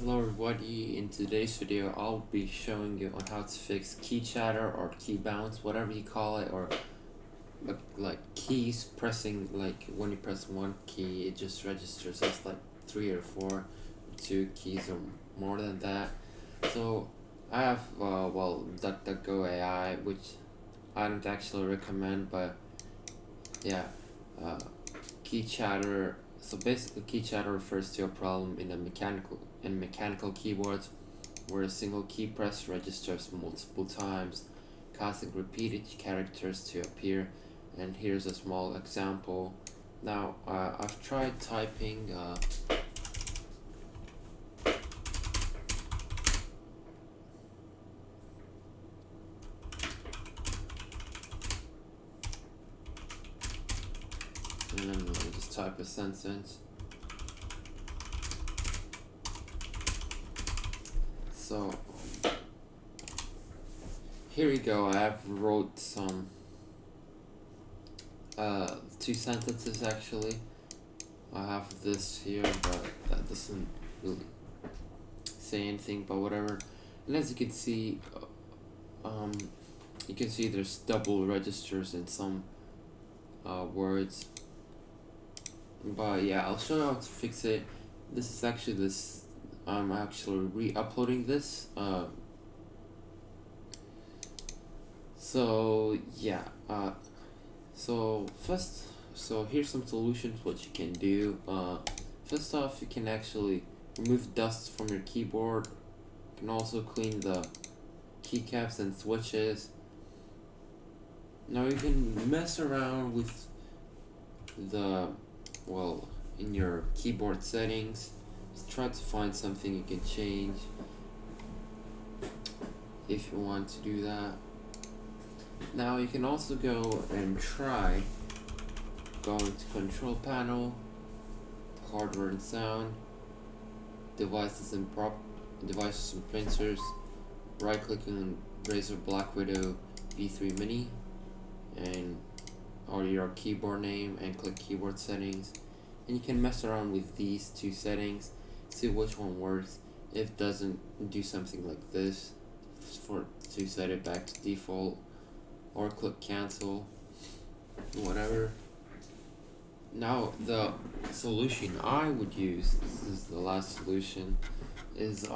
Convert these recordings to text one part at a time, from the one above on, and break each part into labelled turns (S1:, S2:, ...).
S1: Hello everybody, in today's video I'll be showing you on how to fix key chatter or key bounce, whatever you call it, or like keys pressing, like when you press one key it just registers as like 3 or 4, 2 keys or more than that. So I have DuckDuckGo AI, which I don't actually recommend, but yeah, uh, key chatter. So basically, key chatter refers to a problem in mechanical keyboards where a single key press registers multiple times, causing repeated characters to appear. And here's a small example. Now, I've tried typing. And let me just type a sentence. So here we go. I have wrote some 2 sentences actually. I have this here, but that doesn't really say anything, but whatever. And as you can see, there's double registers in some words. But yeah, I'll show you how to fix it. This is actually I'm actually re-uploading this. So yeah. So here's some solutions what you can do. First off, you can actually remove dust from your keyboard. You can also clean the keycaps and switches. Now you can mess around with in your keyboard settings. Just try to find something you can change if you want to do that. Now you can also go and try going to control panel, hardware and sound, devices and printers, right clicking on Razer Black Widow V3 Mini or your keyboard name and click keyboard settings, and you can mess around with these 2 settings, see which one works. If it doesn't, do something like this to set it back to default, or click cancel, whatever. Now the solution I would use, this is the last solution, is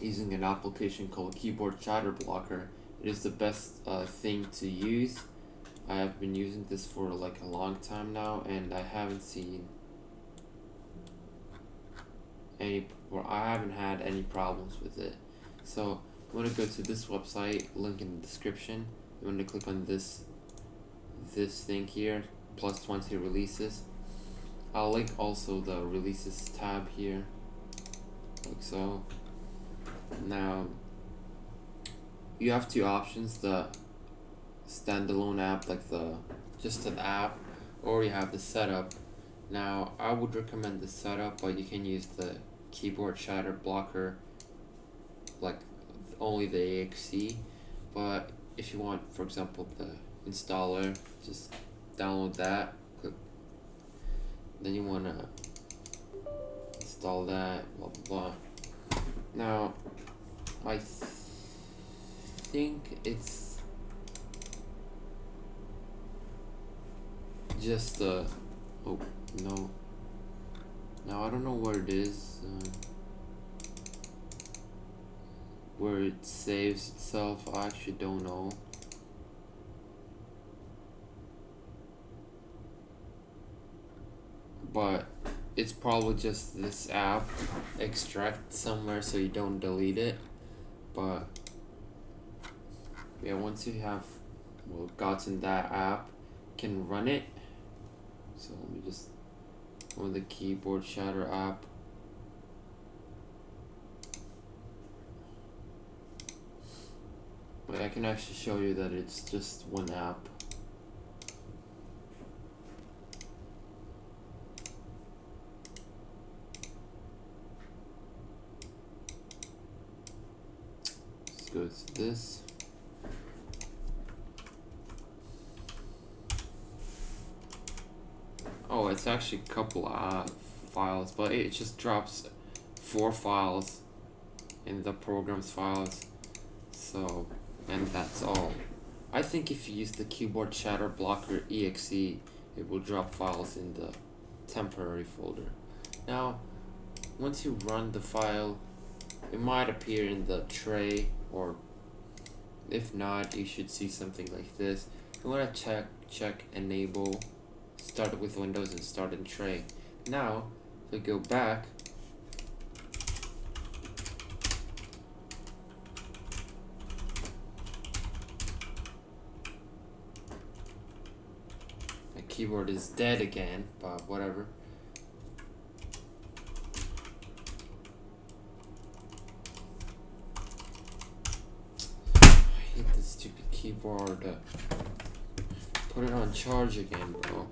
S1: using an application called Keyboard Chatter Blocker. It is the best thing to use. I have been using this for like a long time now, and I haven't had any problems with it. So you want to go to this website, link in the description. You want to click on this thing here, plus 20 releases. I'll link also the releases tab here, like so. Now you have 2 options: the standalone app, like just an app, or you have the setup. Now I would recommend the setup, but you can use the keyboard chatter blocker, like only the exe. But if you want, for example, the installer, just download that, click, then you want to install that, blah blah blah. Now I think it's just oh no, now I don't know where it is, where it saves itself. I actually don't know. But it's probably just this app extract somewhere so you don't delete it. But yeah, once you have gotten that app, you can run it. So let me just go to the keyboard chatter app. But I can actually show you that it's just one app. Let's go to this. Oh, it's actually a couple files, but it just drops 4 files in the programs files. So, and that's all. I think if you use the keyboard shatter blocker exe, it will drop files in the temporary folder. Now, once you run the file, it might appear in the tray, or if not, you should see something like this. You want to check enable, start with Windows and start in tray. Now, if we go back, the keyboard is dead again, but whatever. I hate this stupid keyboard. Put it on charge again, bro.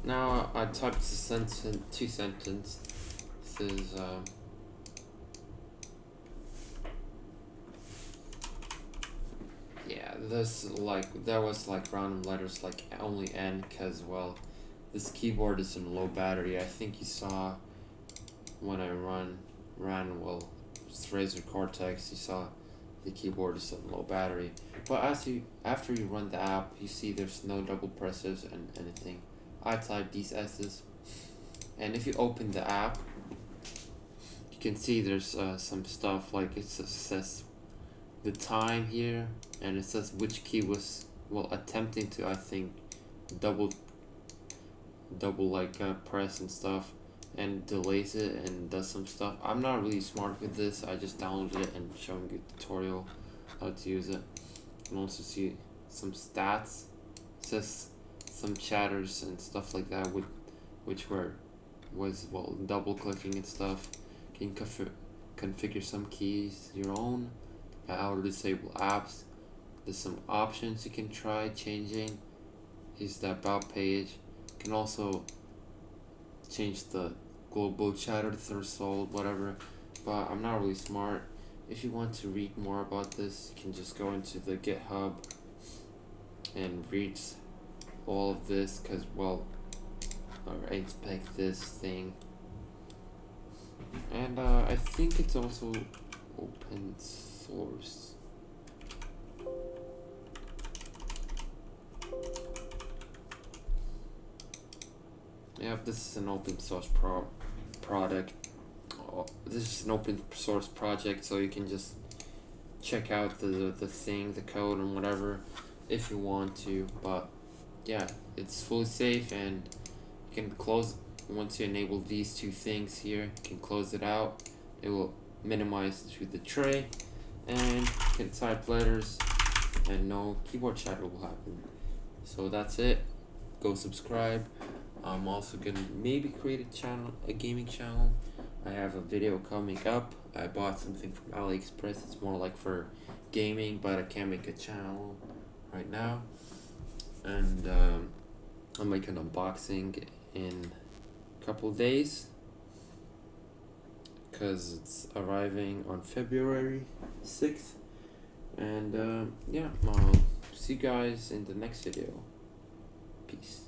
S1: Now I typed two sentences. Yeah, this there was like random letters like only N, cause well, this keyboard is in low battery. I think you saw when I ran Razer Cortex, you saw the keyboard is on low battery. But after you run the app, you see there's no double presses and anything. I type these S's, and if you open the app, you can see there's some stuff like it says the time here, and it says which key was attempting to, I think, double press and stuff, and delays it and does some stuff. I'm not really smart with this. I just downloaded it and showing you a tutorial how to use it. You can also see some stats. It says some chatters and stuff like that, which was double clicking and stuff. You can configure some keys your own. How to disable apps. There's some options you can try changing. Here's the about page. You can also change the global chatter threshold, whatever. But I'm not really smart. If you want to read more about this, you can just go into the GitHub and read all of this, or inspect this thing. And I think it's also open source. Yep, this is an open source product. This is an open source project, so you can just check out the thing, the code and whatever if you want to. But yeah, it's fully safe, and you can close once you enable these two things here. You can close it out. It will minimize to the tray, and you can type letters, and no keyboard chatter will happen. So that's it. Go subscribe. I'm also gonna maybe create a gaming channel. I have a video coming up. I bought something from AliExpress. It's more like for gaming, but I can't make a channel right now. And I'll make an unboxing in a couple days, because it's arriving on February 6th. And yeah, I'll see you guys in the next video. Peace.